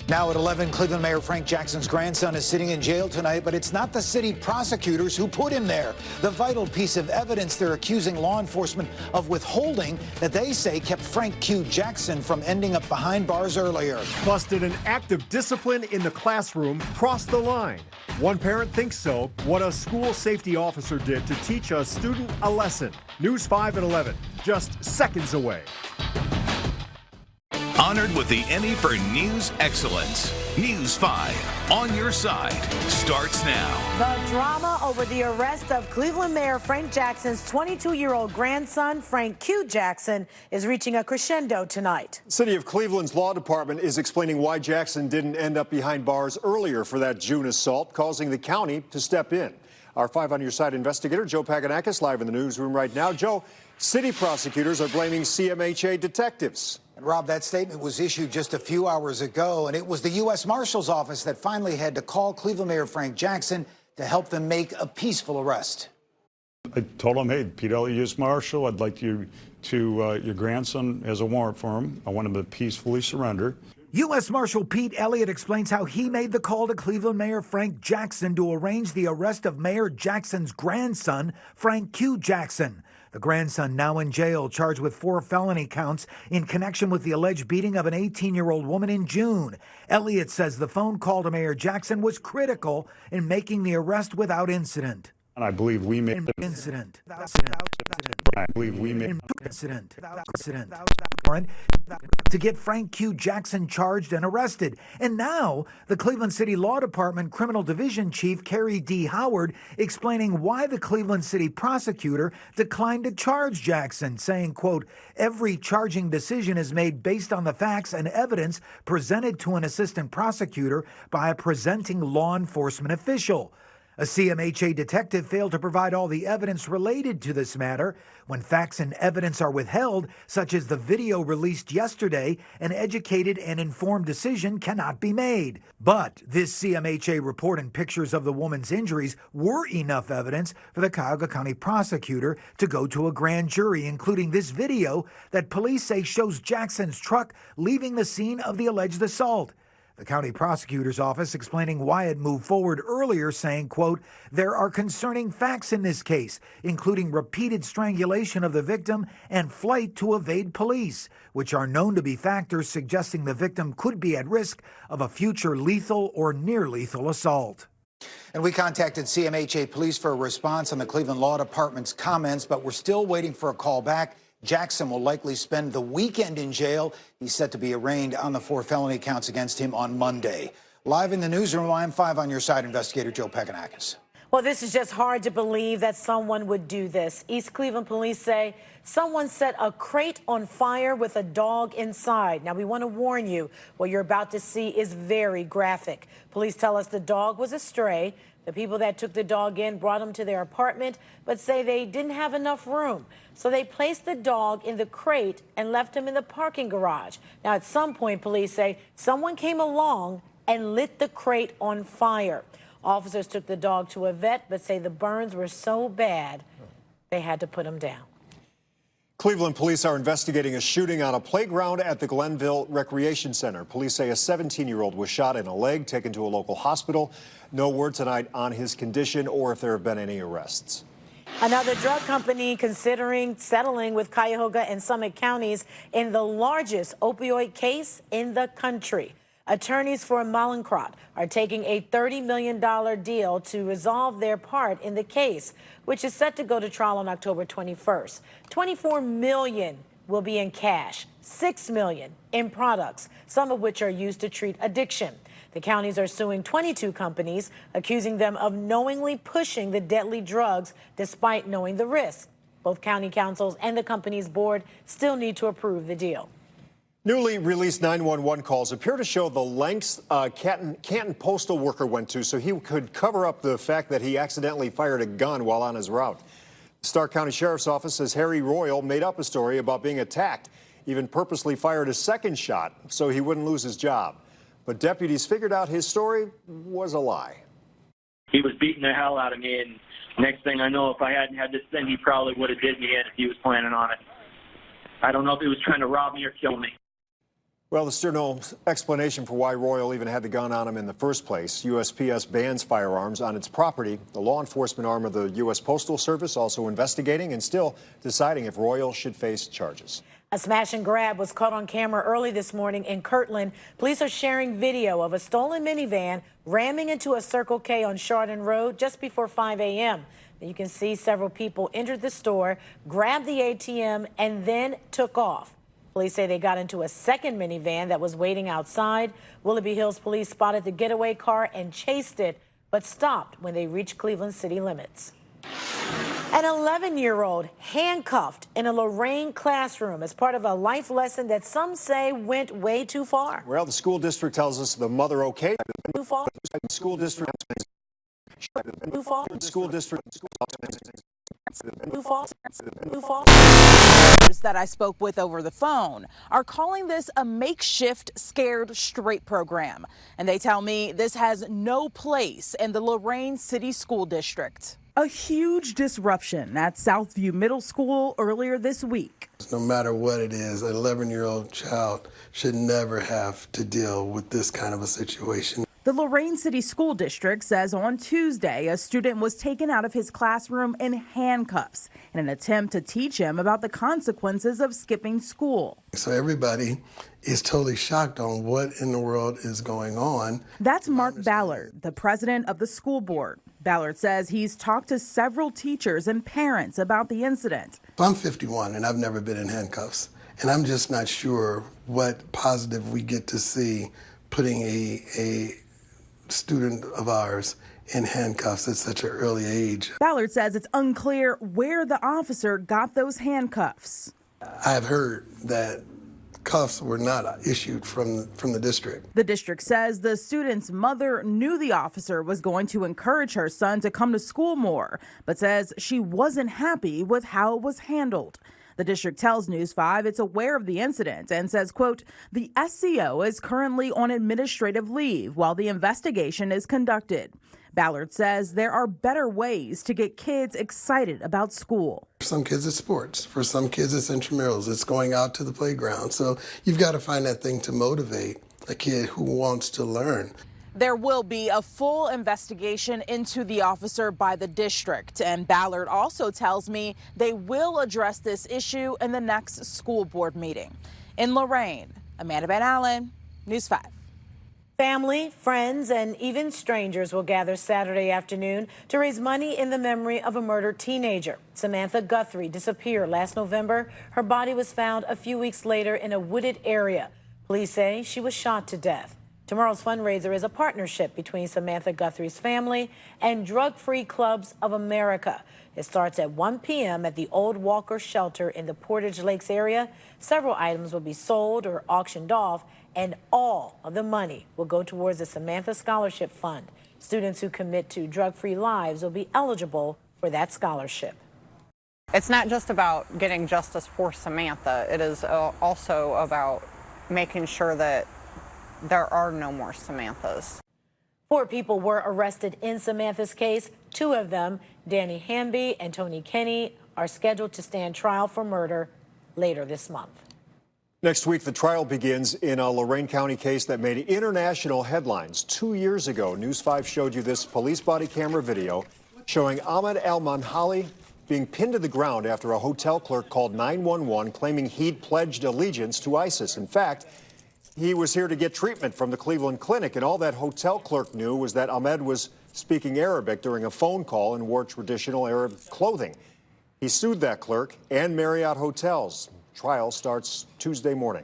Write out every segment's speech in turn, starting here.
Now at 11, Cleveland Mayor Frank Jackson's grandson is sitting in jail tonight, but it's not the city prosecutors who put him there. The vital piece of evidence they're accusing law enforcement of withholding that they say kept Frank Q. Jackson from ending up behind bars earlier. Busted an act of discipline in the classroom crossed the line. One parent thinks so. What a school safety officer did to teach a student a lesson. News 5 at 11, just seconds away. Honored with the Emmy for News Excellence. News 5, on your side, starts now. The drama over the arrest of Cleveland Mayor Frank Jackson's 22-year-old grandson, Frank Q. Jackson, is reaching a crescendo tonight. City of Cleveland's law department is explaining why Jackson didn't end up behind bars earlier for that June assault, causing the county to step in. Our 5 on your side investigator, Joe Paganakis, live in the newsroom right now. Joe, city prosecutors are blaming CMHA detectives. And Rob, that statement was issued just a few hours ago, and it was the U.S. Marshal's office that finally had to call Cleveland Mayor Frank Jackson to help them make a peaceful arrest. I told him, hey, Pete Elliott, U.S. Marshal, I'd like you to, your grandson has a warrant for him. I want him to peacefully surrender. U.S. Marshal Pete Elliott explains how he made the call to Cleveland Mayor Frank Jackson to arrange the arrest of Mayor Jackson's grandson, Frank Q. Jackson. The grandson now in jail, charged with 4 felony counts in connection with the alleged beating of an 18-year-old woman in June. Elliott says the phone call to Mayor Jackson was critical in making the arrest without incident. And I believe we made incident. I believe we made incident. Warrant to get Frank Q. Jackson charged and arrested. And now the Cleveland City Law Department Criminal Division Chief Carrie D. Howard explaining why the Cleveland City prosecutor declined to charge Jackson, saying, quote, every charging decision is made based on the facts and evidence presented to an assistant prosecutor by a presenting law enforcement official. A CMHA detective failed to provide all the evidence related to this matter. When facts and evidence are withheld, such as the video released yesterday, an educated and informed decision cannot be made. But this CMHA report and pictures of the woman's injuries were enough evidence for the Cuyahoga County prosecutor to go to a grand jury, including this video that police say shows Jackson's truck leaving the scene of the alleged assault. The county prosecutor's office explaining why it moved forward earlier, saying, quote, there are concerning facts in this case, including repeated strangulation of the victim and flight to evade police, which are known to be factors suggesting the victim could be at risk of a future lethal or near-lethal assault. And we contacted CMHA police for a response on the Cleveland Law Department's comments, but we're still waiting for a call back. Jackson will likely spend the weekend in jail. He's set to be arraigned on the 4 felony counts against him on Monday. Live in the newsroom, I'm 5 on your side investigator Joe Paganakis. Well, this is just hard to believe that someone would do this. East Cleveland police say someone set a crate on fire with a dog inside. Now, we want to warn you, what you're about to see is very graphic. Police tell us the dog was a stray. The people that took the dog in brought him to their apartment, but say they didn't have enough room. So they placed the dog in the crate and left him in the parking garage. Now, at some point, police say someone came along and lit the crate on fire. Officers took the dog to a vet, but say the burns were so bad, they had to put him down. Cleveland police are investigating a shooting on a playground at the Glenville Recreation Center. Police say a 17-year-old was shot in a leg, taken to a local hospital. No word tonight on his condition or if there have been any arrests. Another drug company considering settling with Cuyahoga and Summit counties in the largest opioid case in the country. Attorneys for Mallinckrodt are taking a $30 million deal to resolve their part in the case, which is set to go to trial on October 21st. $24 million will be in cash, $6 million in products, some of which are used to treat addiction. The counties are suing 22 companies, accusing them of knowingly pushing the deadly drugs despite knowing the risk. Both county councils and the company's board still need to approve the deal. Newly released 911 calls appear to show the lengths a Canton postal worker went to so he could cover up the fact that he accidentally fired a gun while on his route. The Stark County Sheriff's Office says Harry Royal made up a story about being attacked, even purposely fired a second shot so he wouldn't lose his job. But deputies figured out his story was a lie. He was beating the hell out of me, and next thing I know, if I hadn't had this thing, he probably would have did me in if he was planning on it. I don't know if he was trying to rob me or kill me. Well, there's still no explanation for why Royal even had the gun on him in the first place. USPS bans firearms on its property. The law enforcement arm of the U.S. Postal Service also investigating and still deciding if Royal should face charges. A smash and grab was caught on camera early this morning in Kirtland. Police are sharing video of a stolen minivan ramming into a Circle K on Chardon Road just before 5 a.m. You can see several people entered the store, grabbed the ATM, and then took off. Police say they got into a second minivan that was waiting outside. Willoughby Hills police spotted the getaway car and chased it, but stopped when they reached Cleveland city limits. An 11-year-old handcuffed in a Lorain classroom as part of a life lesson that some say went way too far. Well, the school district tells us the mother okayed. Too far? School district. Too far? School district. Too far? Too far? That I spoke with over the phone are calling this a makeshift Scared Straight program. And they tell me this has no place in the Lorain City School District. A huge disruption at Southview Middle School earlier this week. No matter what it is, an 11-year-old child should never have to deal with this kind of a situation. The Lorain City School District says on Tuesday a student was taken out of his classroom in handcuffs in an attempt to teach him about the consequences of skipping school. So everybody is totally shocked on what in the world is going on. That's Mark Ballard, the president of the school board. Ballard says he's talked to several teachers and parents about the incident. I'm 51 and I've never been in handcuffs, and I'm just not sure what positive we get to see putting a student of ours in handcuffs at such an early age. Ballard says it's unclear where the officer got those handcuffs. I've heard that cuffs were not issued from the district. The district says the student's mother knew the officer was going to encourage her son to come to school more, but says she wasn't happy with how it was handled. The district tells News 5 it's aware of the incident and says, quote, the SCO is currently on administrative leave while the investigation is conducted. Ballard says there are better ways to get kids excited about school. For some kids it's sports. For some kids it's intramurals. It's going out to the playground. So you've got to find that thing to motivate a kid who wants to learn. There will be a full investigation into the officer by the district, and Ballard also tells me they will address this issue in the next school board meeting. In Lorain, Amanda Van Allen, News 5. Family, friends, and even strangers will gather Saturday afternoon to raise money in the memory of a murdered teenager. Samantha Guthrie disappeared last November. Her body was found a few weeks later in a wooded area. Police say she was shot to death. Tomorrow's fundraiser is a partnership between Samantha Guthrie's family and Drug-Free Clubs of America. It starts at 1 p.m. at the Old Walker Shelter in the Portage Lakes area. Several items will be sold or auctioned off, and all of the money will go towards the Samantha Scholarship Fund. Students who commit to drug-free lives will be eligible for that scholarship. It's not just about getting justice for Samantha. It is also about making sure that there are no more Samanthas. 4 people were arrested in Samantha's case. 2 of them, Danny Hamby and Tony Kenny, are scheduled to stand trial for murder later this month. Next week, the trial begins in a Lorain County case that made international headlines. 2 years ago, News 5 showed you this police body camera video showing Ahmed Holley being pinned to the ground after a hotel clerk called 911 claiming he'd pledged allegiance to ISIS. In fact, he was here to get treatment from the Cleveland Clinic, and all that hotel clerk knew was that Ahmed was speaking Arabic during a phone call and wore traditional Arab clothing. He sued that clerk and Marriott Hotels. Trial starts Tuesday morning.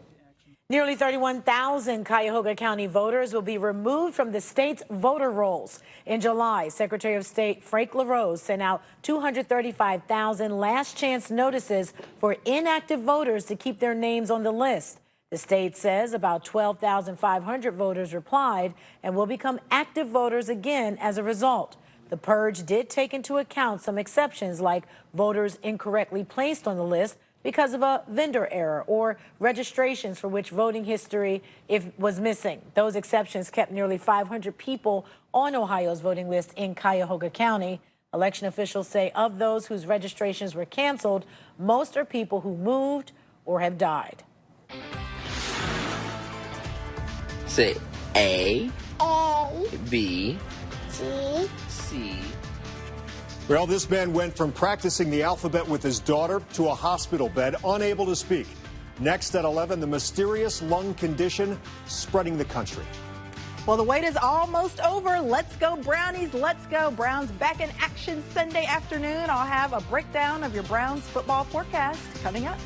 Nearly 31,000 Cuyahoga County voters will be removed from the state's voter rolls. In July, Secretary of State Frank LaRose sent out 235,000 last chance notices for inactive voters to keep their names on the list. The state says about 12,500 voters replied and will become active voters again as a result. The purge did take into account some exceptions like voters incorrectly placed on the list because of a vendor error or registrations for which voting history was missing. Those exceptions kept nearly 500 people on Ohio's voting list in Cuyahoga County. Election officials say of those whose registrations were canceled, most are people who moved or have died. Say A, B, G, C. Well, this man went from practicing the alphabet with his daughter to a hospital bed, unable to speak. Next at 11, the mysterious lung condition spreading the country. Well, the wait is almost over. Let's go, Brownies. Let's go. Browns back in action Sunday afternoon. I'll have a breakdown of your Browns football forecast coming up.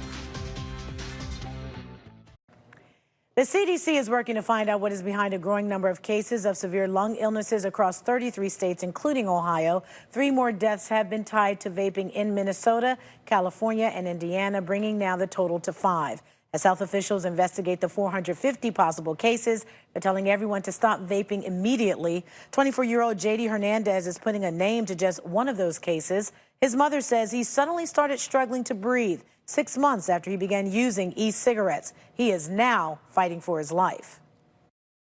The CDC is working to find out what is behind a growing number of cases of severe lung illnesses across 33 states, including Ohio. 3 more deaths have been tied to vaping in Minnesota, California, and Indiana, bringing now the total to 5. As health officials investigate the 450 possible cases, they're telling everyone to stop vaping immediately. 24-year-old J.D. Hernandez is putting a name to just one of those cases. His mother says he suddenly started struggling to breathe 6 months after he began using e-cigarettes. He is now fighting for his life.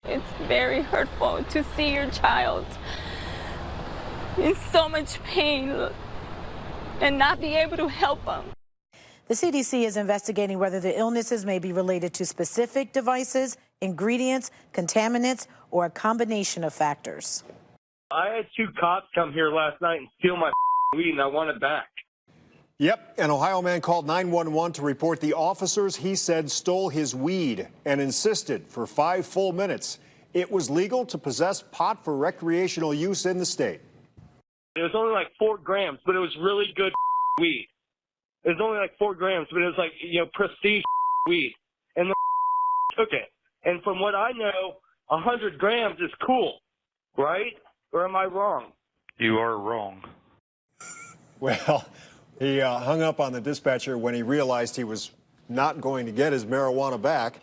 It's very hurtful to see your child in so much pain and not be able to help him. The CDC is investigating whether the illnesses may be related to specific devices, ingredients, contaminants, or a combination of factors. I had 2 cops come here last night and steal my weed, and I want it back. Yep, an Ohio man called 911 to report the officers he said stole his weed and insisted for 5 full minutes it was legal to possess pot for recreational use in the state. It was only like 4 grams, but it was really good weed. It was only like 4 grams, but it was like, prestige weed. And the took it. And from what I know, 100 grams is cool, right? Or am I wrong? You are wrong. Well, he hung up on the dispatcher when he realized he was not going to get his marijuana back.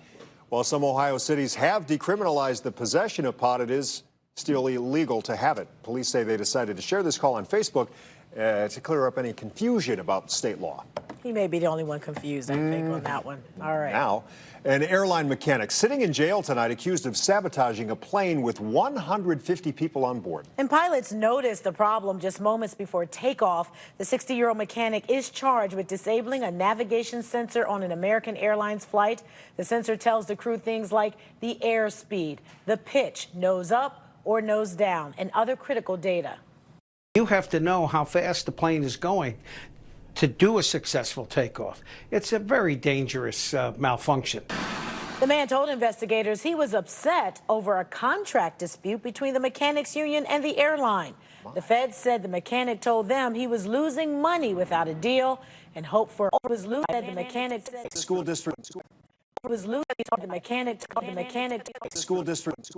While some Ohio cities have decriminalized the possession of pot, it is still illegal to have it. Police say they decided to share this call on Facebook to clear up any confusion about state law. He may be the only one confused, I think, on that one. All right. Now, an airline mechanic sitting in jail tonight accused of sabotaging a plane with 150 people on board. And pilots noticed the problem just moments before takeoff. The 60-year-old mechanic is charged with disabling a navigation sensor on an American Airlines flight. The sensor tells the crew things like the airspeed, the pitch, nose up or nose down, and other critical data. You have to know how fast the plane is going to do a successful takeoff. It's a very dangerous malfunction. The man told investigators he was upset over a contract dispute between the mechanics union and the airline. The feds said the mechanic told them he was losing money without a deal and hoped for was losing the mechanic school district was losing the mechanic school district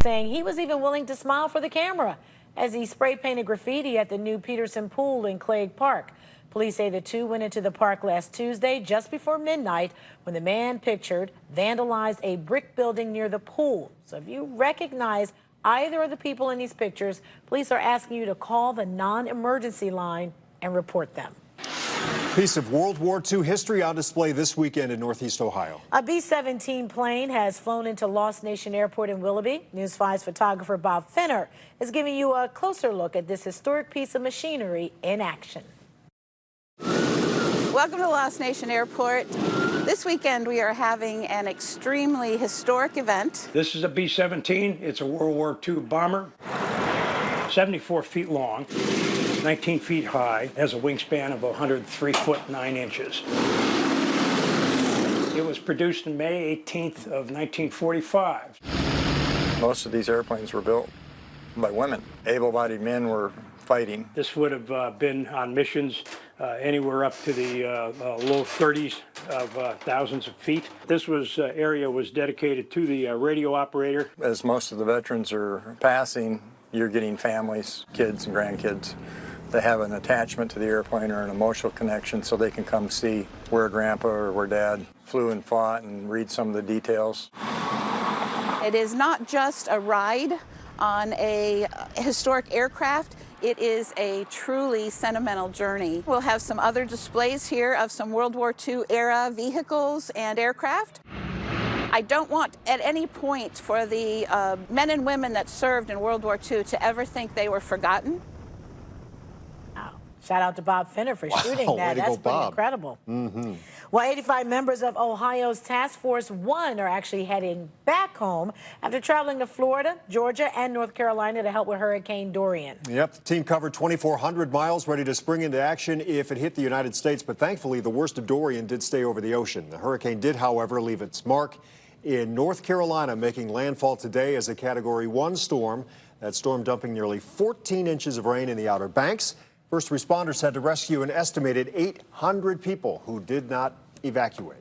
saying he was even willing to smile for the camera as he spray painted graffiti at the new Peterson Pool in Clegg Park. Police say the two went into the park last Tuesday just before midnight when the man pictured vandalized a brick building near the pool. So if you recognize either of the people in these pictures, police are asking you to call the non-emergency line and report them. Piece of World War II history on display this weekend in Northeast Ohio. A B-17 plane has flown into Lost Nation Airport in Willoughby. News 5's photographer Bob Finner is giving you a closer look at this historic piece of machinery in action. Welcome to Lost Nation Airport. This weekend we are having an extremely historic event. This is a B-17. It's a World War II bomber, 74 feet long. 19 feet high, has a wingspan of 103 foot 9 inches. It was produced on May 18th of 1945. Most of these airplanes were built by women. Able-bodied men were fighting. This would have been on missions anywhere up to the low 30s of thousands of feet. This area was dedicated to the radio operator. As most of the veterans are passing, you're getting families, kids and grandkids. They have an attachment to the airplane or an emotional connection so they can come see where Grandpa or where Dad flew and fought and read some of the details. It is not just a ride on a historic aircraft. It is a truly sentimental journey. We'll have some other displays here of some World War II era vehicles and aircraft. I don't want at any point for the men and women that served in World War II to ever think they were forgotten. Shout out to Bob Finner for shooting Way that. to That's go, pretty Bob. incredible. Mm-hmm. Well, 85 members of Ohio's Task Force 1 are actually heading back home after traveling to Florida, Georgia, and North Carolina to help with Hurricane Dorian. Yep, the team covered 2,400 miles, ready to spring into action if it hit the United States. But thankfully, the worst of Dorian did stay over the ocean. The hurricane did, however, leave its mark in North Carolina, making landfall today as a Category 1 storm. That storm dumping nearly 14 inches of rain in the Outer Banks. First responders had to rescue an estimated 800 people who did not evacuate.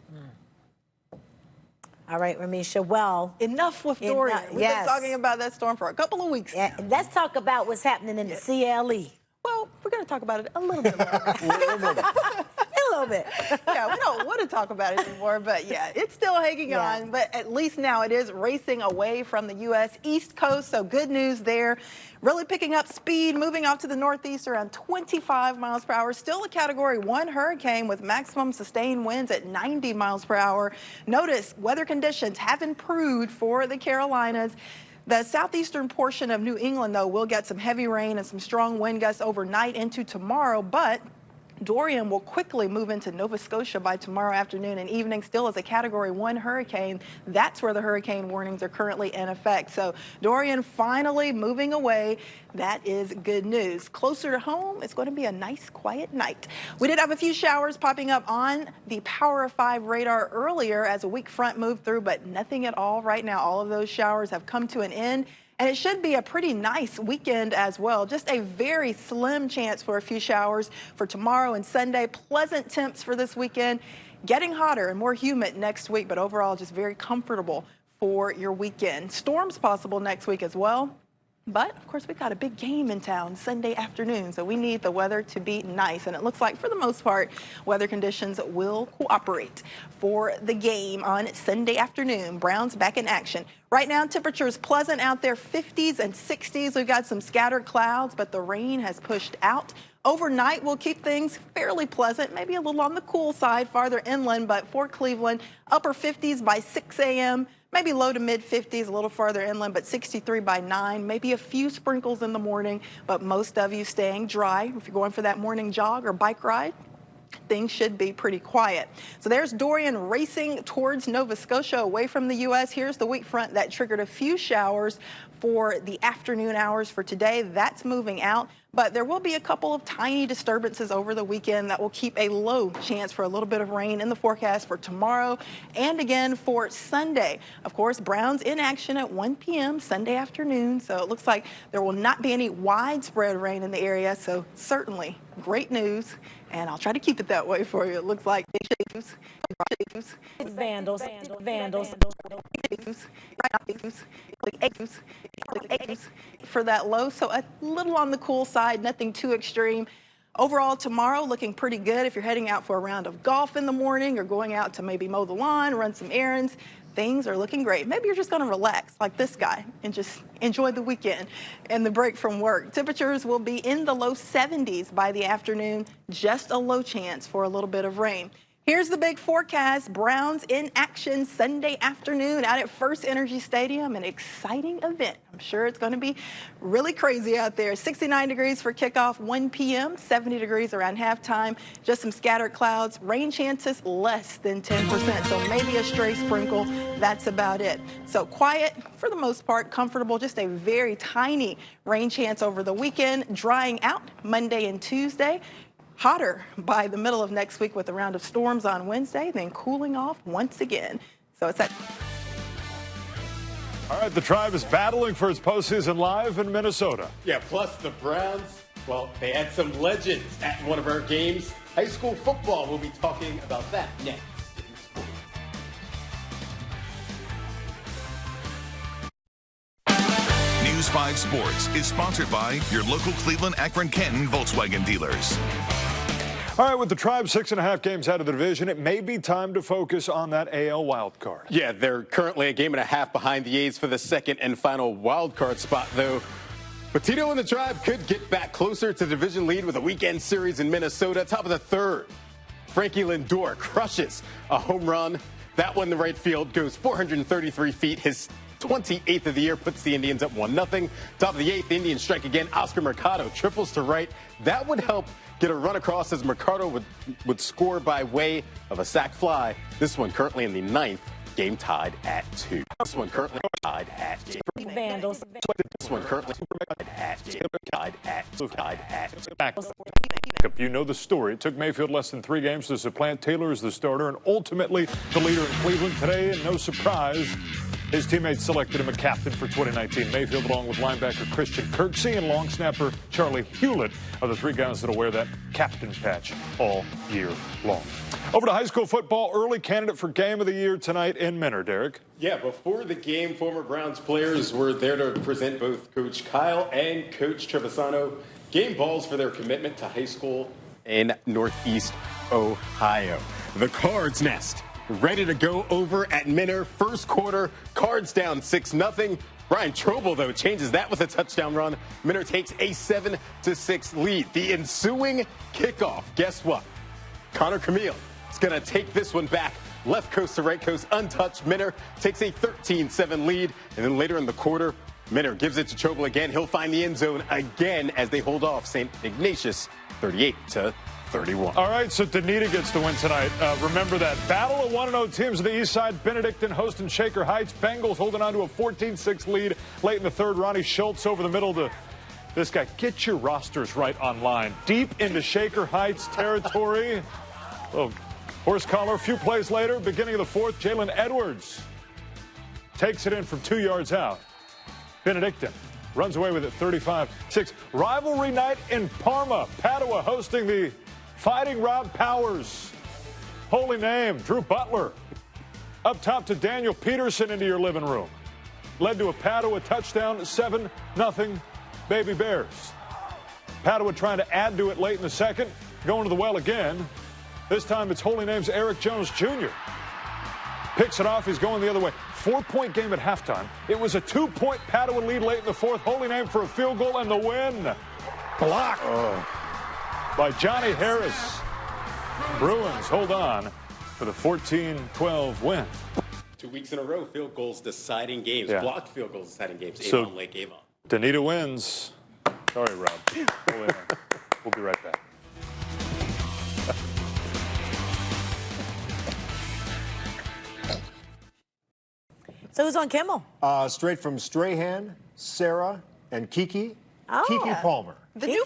All right, Ramisha, well, enough with Dorian. We've been talking about that storm for a couple of weeks now. Let's talk about what's happening in the CLE. Well, we're going to talk about it a little bit more. A little bit. Yeah, we don't want to talk about it anymore, but yeah, it's still hanging on. But at least now it is racing away from the U.S. East Coast, so good news there. Really picking up speed, moving off to the northeast around 25 miles per hour. Still a Category 1 hurricane with maximum sustained winds at 90 miles per hour. Notice weather conditions have improved for the Carolinas. The southeastern portion of New England, though, will get some heavy rain and some strong wind gusts overnight into tomorrow, but Dorian will quickly move into Nova Scotia by tomorrow afternoon and evening, still as a Category 1 hurricane. That's where the hurricane warnings are currently in effect. So Dorian finally moving away. That is good news. Closer to home, it's going to be a nice, quiet night. We did have a few showers popping up on the Power of 5 radar earlier as a weak front moved through, but nothing at all right now. All of those showers have come to an end. And it should be a pretty nice weekend as well. Just a very slim chance for a few showers for tomorrow and Sunday. Pleasant temps for this weekend. Getting hotter and more humid next week, but overall just very comfortable for your weekend. Storms possible next week as well. But, of course, we've got a big game in town Sunday afternoon, so we need the weather to be nice. And it looks like, for the most part, weather conditions will cooperate for the game on Sunday afternoon. Browns back in action. Right now, temperatures pleasant out there, 50s and 60s. We've got some scattered clouds, but the rain has pushed out. Overnight, we'll keep things fairly pleasant, maybe a little on the cool side farther inland, but for Cleveland, upper 50s by 6 a.m., maybe low to mid 50s a little farther inland, but 63 by 9, maybe a few sprinkles in the morning, but most of you staying dry. If you're going for that morning jog or bike ride, things should be pretty quiet. So there's Dorian racing towards Nova Scotia away from the U.S. Here's the weak front that triggered a few showers for the afternoon hours for today. That's moving out, but there will be a couple of tiny disturbances over the weekend that will keep a low chance for a little bit of rain in the forecast for tomorrow and again for Sunday. Of course, Browns in action at 1 p.m. Sunday afternoon, so it looks like there will not be any widespread rain in the area, so certainly great news, and I'll try to keep it that way for you. It looks like Vandals. For that low, so a little on the cool side, nothing too extreme. Overall, tomorrow looking pretty good if you're heading out for a round of golf in the morning or going out to maybe mow the lawn, run some errands. Things are looking great. Maybe you're just going to relax like this guy and just enjoy the weekend and the break from work. Temperatures will be in the low 70s by the afternoon, just a low chance for a little bit of rain. Here's the big forecast. Browns in action Sunday afternoon out at First Energy Stadium, an exciting event. I'm sure it's going to be really crazy out there. 69 degrees for kickoff, 1 p.m., 70 degrees around halftime. Just some scattered clouds. Rain chances less than 10%, so maybe a stray sprinkle. That's about it. So quiet, for the most part, comfortable. Just a very tiny rain chance over the weekend. Drying out Monday and Tuesday. Hotter by the middle of next week with a round of storms on Wednesday, then cooling off once again. So it's that. All right, the Tribe is battling for its postseason live in Minnesota. Yeah, plus the Browns, well, they had some legends at one of our games. High school football, we'll be talking about that next. News 5 Sports is sponsored by your local Cleveland, Akron, Canton Volkswagen dealers. All right, with the Tribe 6.5 games out of the division, it may be time to focus on that AL wild card. Yeah, they're currently a game and a half behind the A's for the second and final wild card spot, though. But Tito and the Tribe could get back closer to the division lead with a weekend series in Minnesota. Top of the third, Frankie Lindor crushes a home run. That one, the right field, goes 433 feet. His 28th of the year puts the Indians up 1-0. Top of the eighth, the Indians strike again. Oscar Mercado triples to right. That would help get a run across as Mercado would score by way of a sac fly. This one currently in the 9th, game tied at 2. This one currently tied at 2. Vandals. This one currently tied at 2. You know the story. It took Mayfield less than 3 games to supplant Taylor as the starter and ultimately the leader in Cleveland today. And no surprise, his teammates selected him a captain for 2019. Mayfield, along with linebacker Christian Kirksey and long snapper Charlie Hewlett, are the 3 guys that will wear that captain patch all year long. Over to high school football, early candidate for Game of the Year tonight in Menor, Derek. Yeah, before the game, former Browns players were there to present both Coach Kyle and Coach Trevisano game balls for their commitment to high school in Northeast Ohio. The Cards Nest ready to go over at Menor. First quarter, Cards down 6-0. Brian Trobel, though, changes that with a touchdown run. Menor takes a 7-6 lead. The ensuing kickoff, guess what? Connor Camille is going to take this one back. Left coast to right coast, untouched. Menor takes a 13-7 lead. And then later in the quarter, Menor gives it to Trobel again. He'll find the end zone again as they hold off St. Ignatius 38-31. All right, so Dunedin gets the win tonight. Remember that battle of 1-0 teams on the east side. Benedictine hosting Shaker Heights. Bengals holding on to a 14-6 lead late in the third. Ronnie Schultz over the middle to this guy. Get your rosters right online. Deep into Shaker Heights territory. Little horse collar. A few plays later, beginning of the fourth, Jalen Edwards takes it in from 2 yards out. Benedictine runs away with it 35-6. Rivalry night in Parma. Padua hosting the Fighting Rob Powers. Holy name, Drew Butler. Up top to Daniel Peterson into your living room. Led to a Padua touchdown, 7-0 Baby Bears. Padua trying to add to it late in the second. Going to the well again. This time it's Holy Name's Eric Jones Jr. Picks it off. He's going the other way. 4-point game at halftime. It was a 2-point Padua lead late in the fourth. Holy Name for a field goal and the win. Blocked by Johnny Harris. Bruins hold on for the 14-12 win. 2 weeks in a row, field goals deciding games. Yeah. Blocked field goals deciding games. So, Avon Lake, Avon. Dunedin wins. Sorry, Rob. We'll be right back. So who's on Kimmel? Straight from Strahan, Sarah, and Kiki. Oh. Kiki Palmer. The new